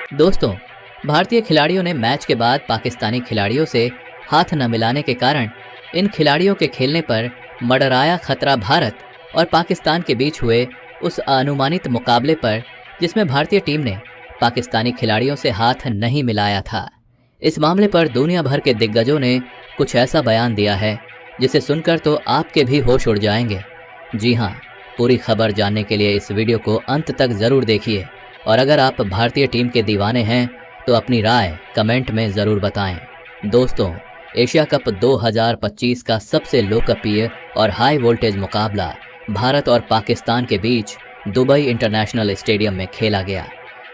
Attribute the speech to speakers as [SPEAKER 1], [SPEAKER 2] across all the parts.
[SPEAKER 1] दोस्तों, भारतीय खिलाड़ियों ने मैच के बाद पाकिस्तानी खिलाड़ियों से हाथ न मिलाने के कारण इन खिलाड़ियों के खेलने पर मंडराया खतरा भारत और पाकिस्तान के बीच हुए उस अनुमानित मुकाबले पर, जिसमें भारतीय टीम ने पाकिस्तानी खिलाड़ियों से हाथ नहीं मिलाया था। इस मामले पर दुनिया भर के दिग्गजों ने कुछ ऐसा बयान दिया है जिसे सुनकर तो आपके भी होश उड़ जाएंगे। जी हाँ, पूरी खबर जानने के लिए इस वीडियो को अंत तक ज़रूर देखिए और अगर आप भारतीय टीम के दीवाने हैं तो अपनी राय कमेंट में ज़रूर बताएं। दोस्तों, एशिया कप 2025 का सबसे लोकप्रिय और हाई वोल्टेज मुकाबला भारत और पाकिस्तान के बीच दुबई इंटरनेशनल स्टेडियम में खेला गया।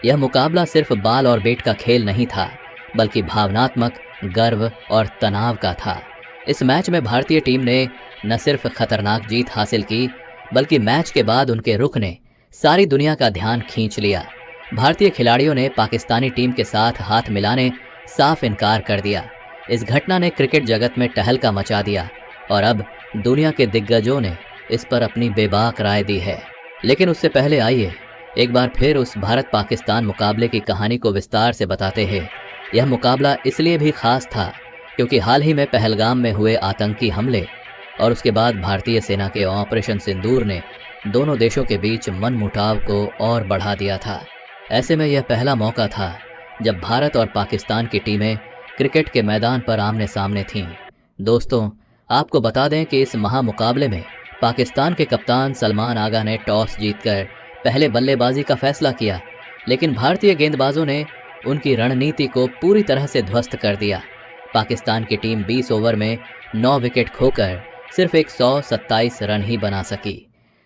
[SPEAKER 1] यह मुकाबला सिर्फ बाल और बेट का खेल नहीं था, बल्कि भावनात्मक गर्व और तनाव का था। इस मैच में भारतीय टीम ने न सिर्फ खतरनाक जीत हासिल की, बल्कि मैच के बाद उनके रुख ने सारी दुनिया का ध्यान खींच लिया। भारतीय खिलाड़ियों ने पाकिस्तानी टीम के साथ हाथ मिलाने साफ इनकार कर दिया। इस घटना ने क्रिकेट जगत में टहलका मचा दिया और अब दुनिया के दिग्गजों ने इस पर अपनी बेबाक राय दी है। लेकिन उससे पहले आइए एक बार फिर उस भारत पाकिस्तान मुकाबले की कहानी को विस्तार से बताते हैं। यह मुकाबला इसलिए भी खास था क्योंकि हाल ही में पहलगाम में हुए आतंकी हमले और उसके बाद भारतीय सेना के ऑपरेशन सिंदूर ने दोनों देशों के बीच मनमुटाव को और बढ़ा दिया था। ऐसे में यह पहला मौका था जब भारत और पाकिस्तान की टीमें क्रिकेट के मैदान पर आमने सामने थीं। दोस्तों, आपको बता दें कि इस महामुकाबले में पाकिस्तान के कप्तान सलमान आगा ने टॉस जीतकर पहले बल्लेबाजी का फैसला किया, लेकिन भारतीय गेंदबाजों ने उनकी रणनीति को पूरी तरह से ध्वस्त कर दिया। पाकिस्तान की टीम 20 ओवर में 9 विकेट खोकर सिर्फ 127 रन ही बना सकी।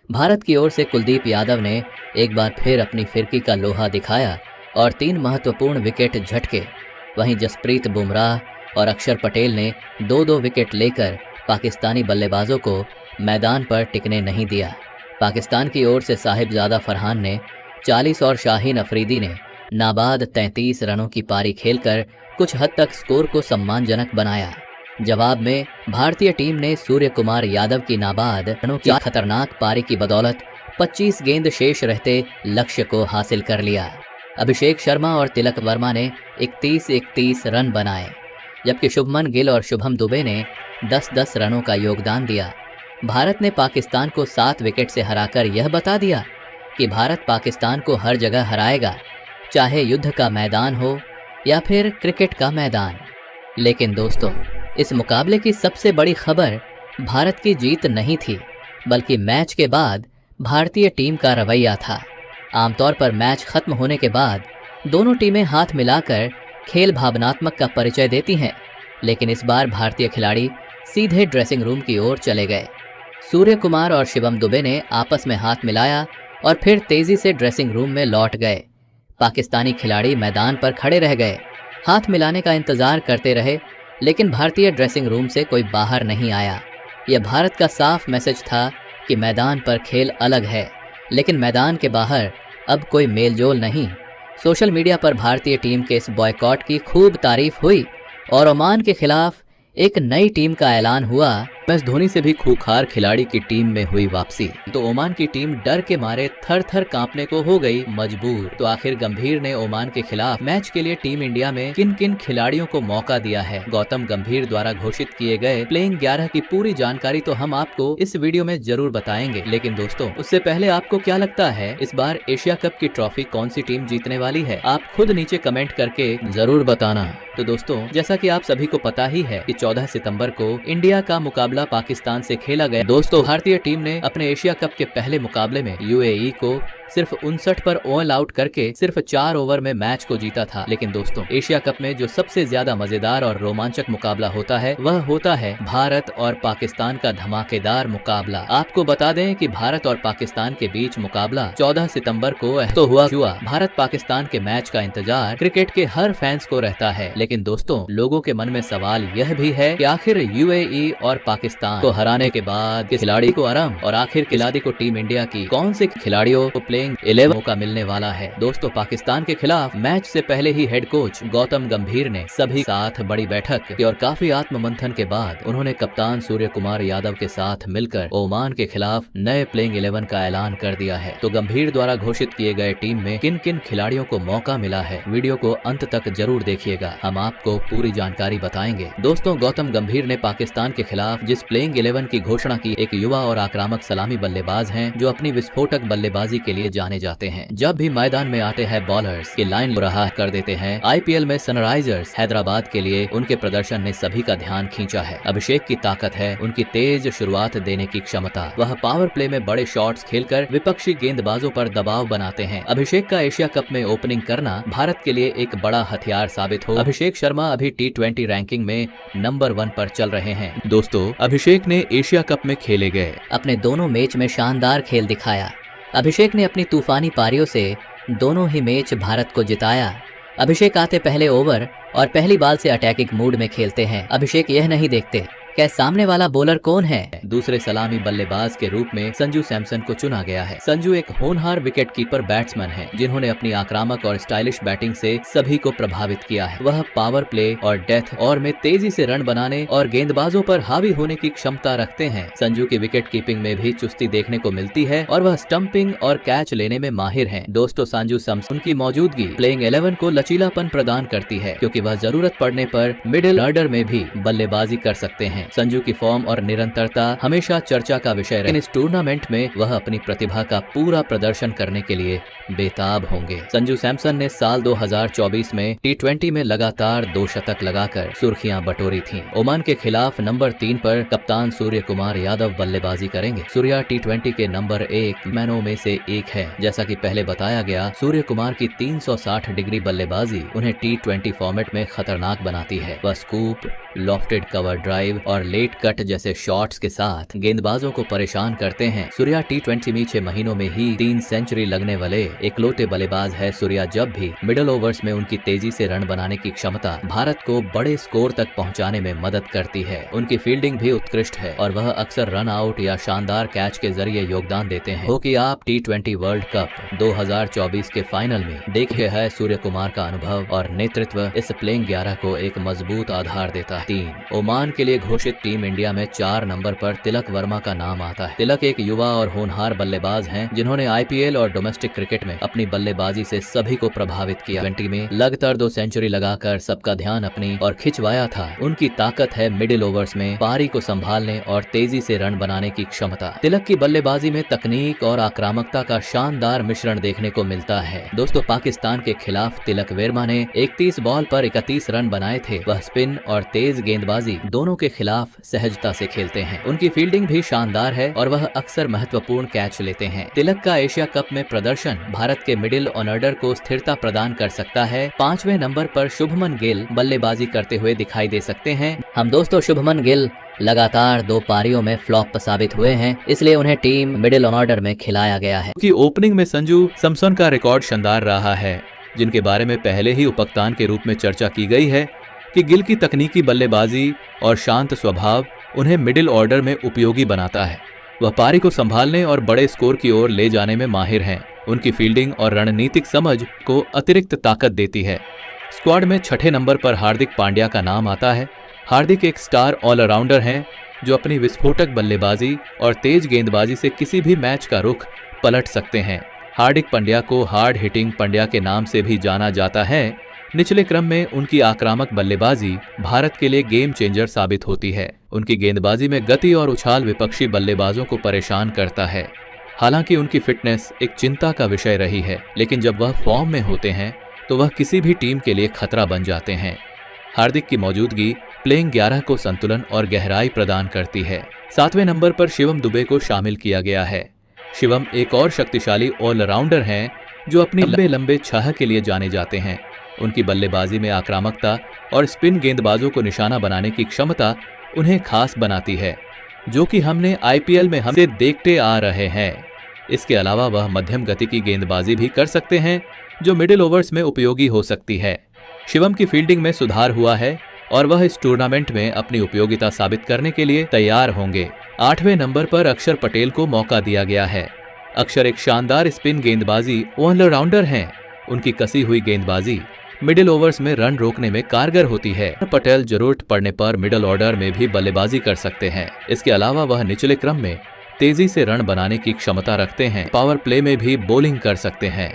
[SPEAKER 1] भारत की ओर से कुलदीप यादव ने एक बार फिर अपनी फिरकी का लोहा दिखाया और 3 महत्वपूर्ण विकेट झटके। वहीं जसप्रीत बुमराह और अक्षर पटेल ने 2-2 विकेट लेकर पाकिस्तानी बल्लेबाजों को मैदान पर टिकने नहीं दिया। पाकिस्तान की ओर से साहिबजादा फरहान ने 40 और शाहीन अफरीदी ने नाबाद 33 रनों की पारी खेलकर कुछ हद तक स्कोर को सम्मानजनक बनाया। जवाब में भारतीय टीम ने सूर्य कुमार यादव की नाबाद रनों की खतरनाक पारी की बदौलत 25 गेंद शेष रहते लक्ष्य को हासिल कर लिया। अभिषेक शर्मा और तिलक वर्मा ने 31-31 रन बनाए, जबकि शुभमन गिल और शुभम दुबे ने 10-10 रनों का योगदान दिया। भारत ने पाकिस्तान को 7 विकेट से हराकर यह बता दिया कि भारत पाकिस्तान को हर जगह हराएगा, चाहे युद्ध का मैदान हो या फिर क्रिकेट का मैदान। लेकिन दोस्तों, इस मुकाबले की सबसे बड़ी खबर भारत की जीत नहीं थी, बल्कि मैच के बाद भारतीय टीम का रवैया था। आमतौर पर मैच खत्म होने के बाद दोनों टीमें हाथ मिलाकर खेल भावनात्मक का परिचय देती हैं, लेकिन इस बार भारतीय खिलाड़ी सीधे ड्रेसिंग रूम की ओर चले गए। सूर्य कुमार और शिवम दुबे ने आपस में हाथ मिलाया और फिर तेजी से ड्रेसिंग रूम में लौट गए। पाकिस्तानी खिलाड़ी मैदान पर खड़े रह गए, हाथ मिलाने का इंतजार करते रहे, लेकिन भारतीय ड्रेसिंग रूम से कोई बाहर नहीं आया। यह भारत का साफ मैसेज था कि मैदान पर खेल अलग है, लेकिन मैदान के बाहर अब कोई मेलजोल नहीं। सोशल मीडिया पर भारतीय टीम के इस बॉयकॉट की खूब तारीफ हुई और ओमान के खिलाफ एक नई टीम का ऐलान हुआ। एमएस धोनी से भी खूंखार खिलाड़ी की टीम में हुई वापसी, तो ओमान की टीम डर के मारे थर थर कांपने को हो गई मजबूर। तो आखिर गंभीर ने ओमान के खिलाफ मैच के लिए टीम इंडिया में किन किन खिलाड़ियों को मौका दिया है? गौतम गंभीर द्वारा घोषित किए गए प्लेइंग 11 की पूरी जानकारी तो हम आपको इस वीडियो में जरूर बताएंगे। लेकिन दोस्तों, उससे पहले आपको क्या लगता है इस बार एशिया कप की ट्रॉफी कौन सी टीम जीतने वाली है? आप खुद नीचे कमेंट करके जरूर बताना। तो दोस्तों, जैसा कि आप सभी को पता ही है कि 14 सितंबर को इंडिया का मुकाबला पाकिस्तान से खेला गया। दोस्तों, भारतीय टीम ने अपने एशिया कप के पहले मुकाबले में यूएई को सिर्फ 59 पर ऑल आउट करके सिर्फ 4 ओवर में मैच को जीता था। लेकिन दोस्तों, एशिया कप में जो सबसे ज्यादा मजेदार और रोमांचक मुकाबला होता है वह होता है भारत और पाकिस्तान का धमाकेदार मुकाबला। आपको बता दें कि भारत और पाकिस्तान के बीच मुकाबला 14 सितंबर को तो हुआ। भारत पाकिस्तान के मैच का इंतजार क्रिकेट के हर फैंस को रहता है। लेकिन दोस्तों, लोगों के मन में सवाल यह भी है कि आखिर यूएई और पाकिस्तान को हराने के बाद खिलाड़ी को आराम और आखिर खिलाड़ी को टीम इंडिया की कौन से खिलाड़ियों को प्लेइंग 11 का मिलने वाला है। दोस्तों, पाकिस्तान के खिलाफ मैच से पहले ही हेड कोच गौतम गंभीर ने सभी साथ बड़ी बैठक की और काफी आत्ममंथन के बाद उन्होंने कप्तान सूर्य कुमार यादव के साथ मिलकर ओमान के खिलाफ नए प्लेइंग 11 का ऐलान कर दिया है। तो गंभीर द्वारा घोषित किए गए टीम में किन किन खिलाड़ियों को मौका मिला है, वीडियो को अंत तक जरूर देखिएगा, हम आपको पूरी जानकारी बताएंगे। दोस्तों, गौतम गंभीर ने पाकिस्तान के खिलाफ जिस प्लेइंग 11 की घोषणा की, एक युवा और आक्रामक सलामी बल्लेबाज हैं जो अपनी विस्फोटक बल्लेबाजी के लिए जाने जाते हैं। जब भी मैदान में आते हैं बॉलर्स की लाइन रहा कर देते हैं। आईपीएल में सनराइजर्स हैदराबाद के लिए उनके प्रदर्शन ने सभी का ध्यान खींचा है। अभिषेक की ताकत है उनकी तेज शुरुआत देने की क्षमता। वह पावर प्ले में बड़े शॉट्स खेलकर विपक्षी गेंदबाजों पर दबाव बनाते हैं। अभिषेक का एशिया कप में ओपनिंग करना भारत के लिए एक बड़ा हथियार साबित हो। अभिषेक शर्मा अभी T20 रैंकिंग में नंबर 1 पर चल रहे हैं। दोस्तों, अभिषेक ने एशिया कप में खेले गए अपने दोनों मैच में शानदार खेल दिखाया। अभिषेक ने अपनी तूफानी पारियों से दोनों ही मैच भारत को जिताया। अभिषेक आते पहले ओवर और पहली बाल से अटैकिंग मूड में खेलते हैं। अभिषेक यह नहीं देखते क्या सामने वाला बॉलर कौन है। दूसरे सलामी बल्लेबाज के रूप में संजू सैमसन को चुना गया है। संजू एक होनहार विकेट कीपर बैट्समैन है जिन्होंने अपनी आक्रामक और स्टाइलिश बैटिंग से सभी को प्रभावित किया है। वह पावर प्ले और डेथ और में तेजी से रन बनाने और गेंदबाजों पर हावी होने की क्षमता रखते हैं। संजू की विकेट कीपिंग में भी चुस्ती देखने को मिलती है और वह स्टंपिंग और कैच लेने में माहिर है। दोस्तों, संजू सैमसन की मौजूदगी प्लेइंग 11 को लचीलापन प्रदान करती है क्योंकि वह जरूरत पड़ने पर मिडिल ऑर्डर में भी बल्लेबाजी कर सकते हैं। संजू की फॉर्म और निरंतरता हमेशा चर्चा का विषय रहे। इस टूर्नामेंट में वह अपनी प्रतिभा का पूरा प्रदर्शन करने के लिए बेताब होंगे। संजू सैमसन ने साल 2024 में T20 में लगातार 2 शतक लगाकर सुर्खियां बटोरी थीं। ओमान के खिलाफ नंबर 3 पर कप्तान सूर्य कुमार यादव बल्लेबाजी करेंगे। सूर्या T20 के नंबर 1 मैनों में से एक है। जैसा कि पहले बताया गया, सूर्य कुमार की 360 डिग्री बल्लेबाजी उन्हें T20 फॉर्मेट में खतरनाक बनाती है। वह स्कूप, लॉफ्टेड कवर ड्राइव और लेट कट जैसे शॉट्स के साथ गेंदबाजों को परेशान करते हैं। सूर्या T20 में 6 महीनों में ही 3 सेंचुरी लगने वाले इकलौते बल्लेबाज है। सूर्या जब भी मिडिल ओवर्स में उनकी तेजी से रन बनाने की क्षमता भारत को बड़े स्कोर तक पहुंचाने में मदद करती है। उनकी फील्डिंग भी उत्कृष्ट है और वह अक्सर रन आउट या शानदार कैच के जरिए योगदान देते हैं। हो कि आप T20 वर्ल्ड कप 2024 के फाइनल में देखे है सूर्य कुमार का अनुभव और नेतृत्व इस प्लेइंग 11 को एक मजबूत आधार देता है। 3 ओमान के लिए घोषित टीम इंडिया में 4 नंबर पर तिलक वर्मा का नाम आता है। तिलक एक युवा और होनहार बल्लेबाज हैं जिन्होंने आईपीएल और डोमेस्टिक क्रिकेट में अपनी बल्लेबाजी से सभी को प्रभावित किया। T20 में लगातार 2 सेंचुरी लगाकर सबका ध्यान अपनी और खिंचवाया था। उनकी ताकत है मिडिल ओवर्स में पारी को संभालने और तेजी से रन बनाने की क्षमता। तिलक की बल्लेबाजी में तकनीक और आक्रामकता का शानदार मिश्रण देखने को मिलता है। दोस्तों, पाकिस्तान के खिलाफ तिलक वर्मा ने 31 बॉल पर 31 रन बनाए थे। वह स्पिन और तेज गेंदबाजी दोनों के खिलाफ सहजता से खेलते हैं। उनकी फील्डिंग भी शानदार है और वह अक्सर महत्वपूर्ण कैच लेते हैं। तिलक का एशिया कप में प्रदर्शन भारत के मिडिल ऑर्डर को स्थिरता प्रदान कर सकता है। 5वें नंबर पर शुभमन गिल बल्लेबाजी करते हुए दिखाई दे सकते हैं। हम दोस्तों, शुभमन गिल लगातार 2 पारियों में फ्लॉप साबित हुए हैं, इसलिए उन्हें टीम मिडिल ऑर्डर में खिलाया गया है।
[SPEAKER 2] क्योंकि ओपनिंग में संजू सैमसन का रिकॉर्ड शानदार रहा है, जिनके बारे में पहले ही उपकप्तान के रूप में चर्चा की गई है कि गिल की तकनीकी बल्लेबाजी और शांत स्वभाव उन्हें मिडिल ऑर्डर में उपयोगी बनाता है। वह पारी को संभालने और बड़े स्कोर की ओर ले जाने में माहिर हैं। उनकी फील्डिंग और रणनीतिक समझ को अतिरिक्त ताकत देती है। स्क्वाड में 6ठे नंबर पर हार्दिक पांड्या का नाम आता है। हार्दिक एक स्टार ऑलराउंडर हैं जो अपनी विस्फोटक बल्लेबाजी और तेज गेंदबाजी से किसी भी मैच का रुख पलट सकते हैं। हार्दिक पांड्या को हार्ड हिटिंग पांड्या के नाम से भी जाना जाता है। निचले क्रम में उनकी आक्रामक बल्लेबाजी भारत के लिए गेम चेंजर साबित होती है। उनकी गेंदबाजी में गति और उछाल विपक्षी बल्लेबाजों को परेशान करता है। हालांकि उनकी फिटनेस एक चिंता का विषय रही है, लेकिन जब वह फॉर्म में होते हैं तो वह किसी भी टीम के लिए खतरा बन जाते हैं। हार्दिक की मौजूदगी प्लेइंग 11 को संतुलन और गहराई प्रदान करती है। 7वें नंबर पर शिवम दुबे को शामिल किया गया है। शिवम एक और शक्तिशाली ऑलराउंडर हैं जो अपनी लंबे छह के लिए जाने जाते हैं। उनकी बल्लेबाजी में आक्रामकता और स्पिन गेंदबाजों को निशाना बनाने की क्षमता उन्हें खास बनाती है, जो कि हमने आईपीएल में हमसे देखते आ रहे हैं। इसके अलावा वह मध्यम गति की गेंदबाजी भी कर सकते हैं जो मिडिल ओवर्स में उपयोगी हो सकती है। शिवम की फील्डिंग में सुधार हुआ है और वह इस टूर्नामेंट में अपनी उपयोगिता साबित करने के लिए तैयार होंगे। 8वें नंबर पर अक्षर पटेल को मौका दिया गया है। अक्षर एक शानदार स्पिन गेंदबाजी ऑलराउंडर हैं। उनकी कसी हुई गेंदबाजी मिडिल ओवर्स में रन रोकने में कारगर होती है। पटेल जरूरत पड़ने पर मिडिल ऑर्डर में भी बल्लेबाजी कर सकते हैं। इसके अलावा वह निचले क्रम में तेजी से रन बनाने की क्षमता रखते हैं। पावर प्ले में भी बॉलिंग कर सकते हैं।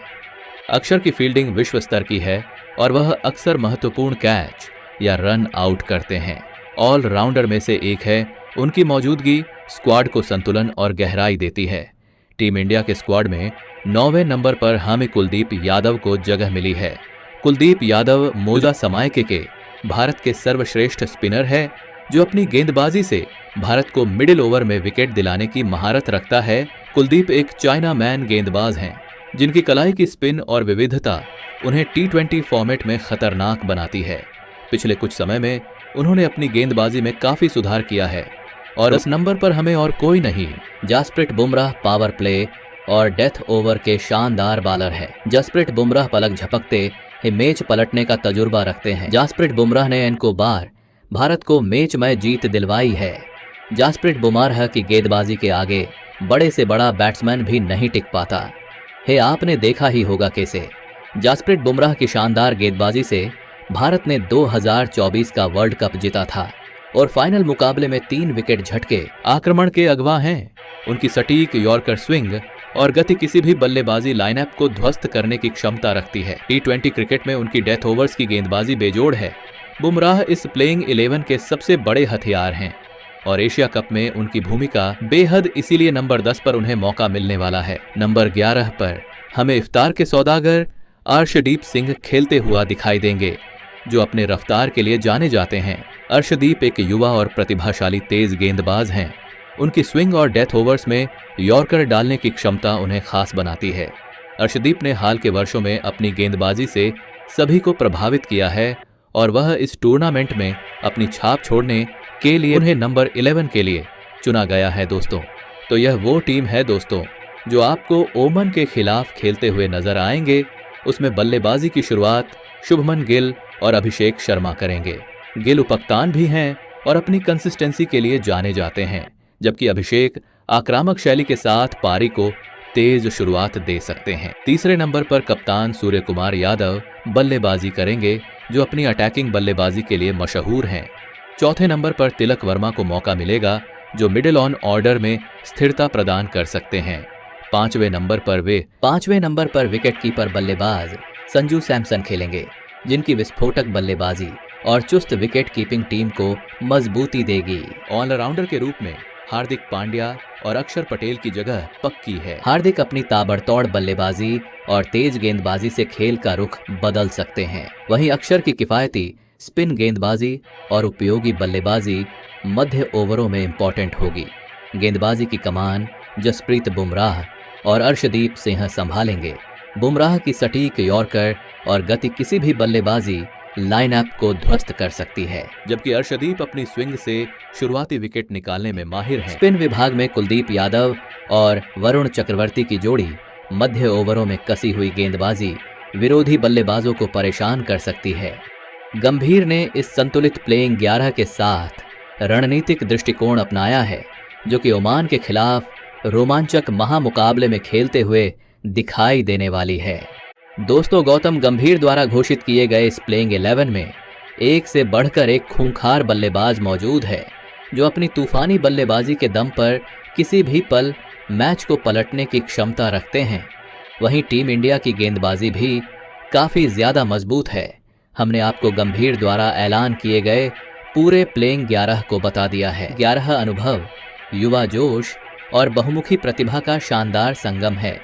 [SPEAKER 2] अक्षर की फील्डिंग विश्व स्तर की है और वह अक्सर महत्वपूर्ण कैच या रन आउट करते हैं। ऑलराउंडर में से एक है। उनकी मौजूदगी स्क्वाड को संतुलन और गहराई देती है। टीम इंडिया के स्क्वाड में 9वें नंबर पर हमें कुलदीप यादव को जगह मिली है। कुलदीप यादव मौजूदा समय के भारत के सर्वश्रेष्ठ स्पिनर है, जो अपनी गेंदबाजी से भारत को मिडिल ओवर में विकेट दिलाने की महारत रखता है। कुलदीप एक चाइना मैन गेंदबाज हैं, जिनकी कलाई की स्पिन और विविधता उन्हें T20 फॉर्मेट में खतरनाक बनाती है। पिछले कुछ समय में उन्होंने अपनी गेंदबाजी में काफी सुधार किया है और 10 नंबर पर हमें और कोई नहीं।
[SPEAKER 1] जसप्रीत बुमराह पावर प्ले और डेथ ओवर के शानदार बॉलर है। जसप्रीत बुमराह पलक झपकते ही मैच पलटने का तजुर्बा रखते हैं। जसप्रीत बुमराह ने इनको बार भारत को मैच में जीत दिलवाई है। जसप्रीत बुमराह की गेंदबाजी के आगे बड़े से बड़ा बैट्समैन भी नहीं टिक पाता है। आपने देखा ही होगा कैसे जसप्रीत बुमराह की शानदार गेंदबाजी से भारत ने 2024 का वर्ल्ड कप जीता था और फाइनल मुकाबले में 3 विकेट झटके
[SPEAKER 2] आक्रमण के अगवा हैं। उनकी सटीक यॉर्कर स्विंग और गति किसी भी बल्लेबाजी लाइनअप को ध्वस्त करने की क्षमता रखती है। T20 क्रिकेट में उनकी डेथ ओवर्स की गेंदबाजी बेजोड़ है। बुमराह इस प्लेइंग 11 के सबसे बड़े हथियार हैं और एशिया कप में उनकी भूमिका बेहद, इसीलिए नंबर 10 पर उन्हें मौका मिलने वाला है। नंबर 11 पर हमें इफ्तार के सौदागर अर्शदीप सिंह खेलते हुआ दिखाई देंगे, जो अपने रफ्तार के लिए जाने जाते हैं। अर्शदीप एक युवा और प्रतिभाशाली तेज गेंदबाज हैं। उनकी स्विंग और डेथ ओवर्स में यॉर्कर डालने की क्षमता उन्हें खास बनाती है। अर्शदीप ने हाल के वर्षों में अपनी गेंदबाजी से सभी को प्रभावित किया है और वह इस टूर्नामेंट में अपनी छाप छोड़ने के लिए उन्हें नंबर 11 के लिए चुना गया है। दोस्तों, तो यह वो टीम है दोस्तों जो आपको ओमान के खिलाफ खेलते हुए नजर आएंगे। उसमें बल्लेबाजी की शुरुआत शुभमन गिल और अभिषेक शर्मा करेंगे। गिल उपकप्तान भी हैं और अपनी कंसिस्टेंसी के लिए जाने जाते हैं, जबकि अभिषेक आक्रामक शैली के साथ पारी को तेज शुरुआत दे सकते हैं। तीसरे नंबर पर कप्तान सूर्य कुमार यादव बल्लेबाजी करेंगे, जो अपनी अटैकिंग बल्लेबाजी के लिए मशहूर हैं। चौथे नंबर पर तिलक वर्मा को मौका मिलेगा, जो मिडिल ऑन ऑर्डर में स्थिरता प्रदान कर सकते हैं। पांचवें नंबर पर विकेट कीपर बल्लेबाज संजू सैमसन खेलेंगे, जिनकी विस्फोटक बल्लेबाजी और चुस्त विकेट कीपिंग टीम को मजबूती देगी। ऑलराउंडर के रूप में हार्दिक पांड्या और अक्षर पटेल की जगह पक्की है।
[SPEAKER 1] हार्दिक अपनी ताबड़तोड़ बल्लेबाजी और तेज गेंदबाजी से खेल का रुख बदल सकते हैं। वहीं अक्षर की किफायती स्पिन गेंदबाजी और उपयोगी बल्लेबाजी मध्य ओवरों में इंपॉर्टेंट होगी। गेंदबाजी की कमान जसप्रीत बुमराह और अर्शदीप सिंह संभालेंगे। बुमराह की सटीक यॉर्कर और गति किसी भी बल्लेबाजी लाइनअप को ध्वस्त कर सकती है,
[SPEAKER 2] जबकि अर्शदीप अपनी स्विंग से शुरुआती विकेट निकालने में माहिर हैं।
[SPEAKER 1] स्पिन विभाग में कुलदीप यादव और वरुण चक्रवर्ती की जोड़ी मध्य ओवरों में कसी हुई गेंदबाजी विरोधी बल्लेबाजों को परेशान कर सकती है। गंभीर ने इस संतुलित प्लेइंग 11 के साथ रणनीतिक दृष्टिकोण अपनाया है, जो कि ओमान के खिलाफ रोमांचक महामुकाबले में खेलते हुए दिखाई देने वाली है। दोस्तों, गौतम गंभीर द्वारा घोषित किए गए इस प्लेइंग 11 में एक से बढ़कर एक खूंखार बल्लेबाज मौजूद है, जो अपनी तूफानी बल्लेबाजी के दम पर किसी भी पल मैच को पलटने की क्षमता रखते हैं। वहीं टीम इंडिया की गेंदबाजी भी काफी ज्यादा मजबूत है। हमने आपको गंभीर द्वारा ऐलान किए गए पूरे प्लेइंग 11 को बता दिया है। 11 अनुभव, युवा जोश और बहुमुखी प्रतिभा का शानदार संगम है।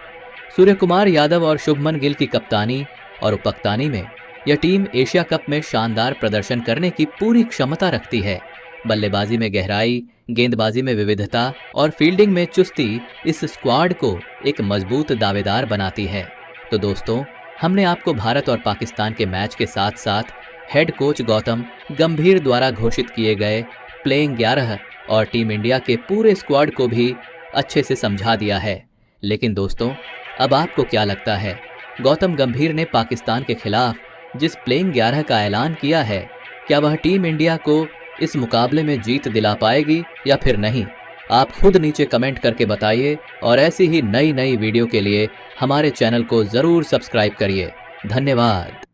[SPEAKER 1] सूर्य कुमार यादव और शुभमन गिल की कप्तानी और उपकप्तानी में यह टीम एशिया कप में शानदार प्रदर्शन करने की पूरी क्षमता रखती है। बल्लेबाजी में गहराई, गेंदबाजी में विविधता और फील्डिंग में चुस्ती इस स्क्वाड को एक मजबूत दावेदार बनाती है। तो दोस्तों, हमने आपको भारत और पाकिस्तान के मैच के साथ साथ हेड कोच गौतम गंभीर द्वारा घोषित किए गए प्लेइंग 11 और टीम इंडिया के पूरे स्क्वाड को भी अच्छे से समझा दिया है। लेकिन दोस्तों, अब आपको क्या लगता है, गौतम गंभीर ने पाकिस्तान के खिलाफ जिस प्लेइंग 11 का ऐलान किया है, क्या वह टीम इंडिया को इस मुकाबले में जीत दिला पाएगी या फिर नहीं? आप खुद नीचे कमेंट करके बताइए और ऐसी ही नई नई वीडियो के लिए हमारे चैनल को जरूर सब्सक्राइब करिए। धन्यवाद।